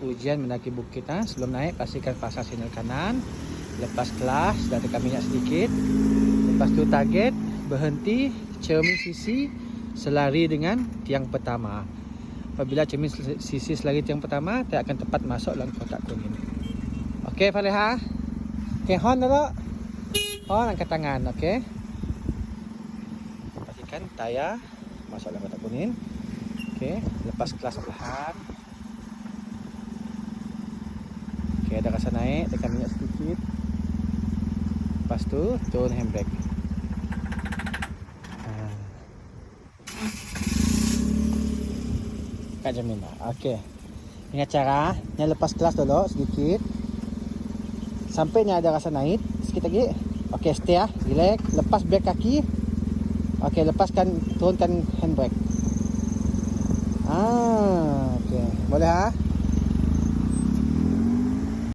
Ujian mendaki bukit. Sebelum naik pastikan pasang sinyal kanan. Lepas kelas dah tekan minyak sedikit. Lepas tu target, berhenti, cermin sisi, selari dengan tiang pertama. Apabila cermin sisi selari tiang pertama, dia akan tepat masuk dalam kotak kuning. Okey Faliha. Okey, horn dulu. Horn angkat tangan, okey. Pastikan tayar masuk dalam kotak kuning. Okey, lepas kelas perlahan. Okey, ada rasa naik, tekan minyak sedikit. Lepas tu turun handbrake. Kat cermin dah. Okey. Ingat cara, yang lepas kelas dulu sedikit. Sampai ni ada rasa naik, sikit lagi. Okey, stay relax. Lepas brake kaki. Okey, lepaskan, turunkan handbrake. Okey. Boleh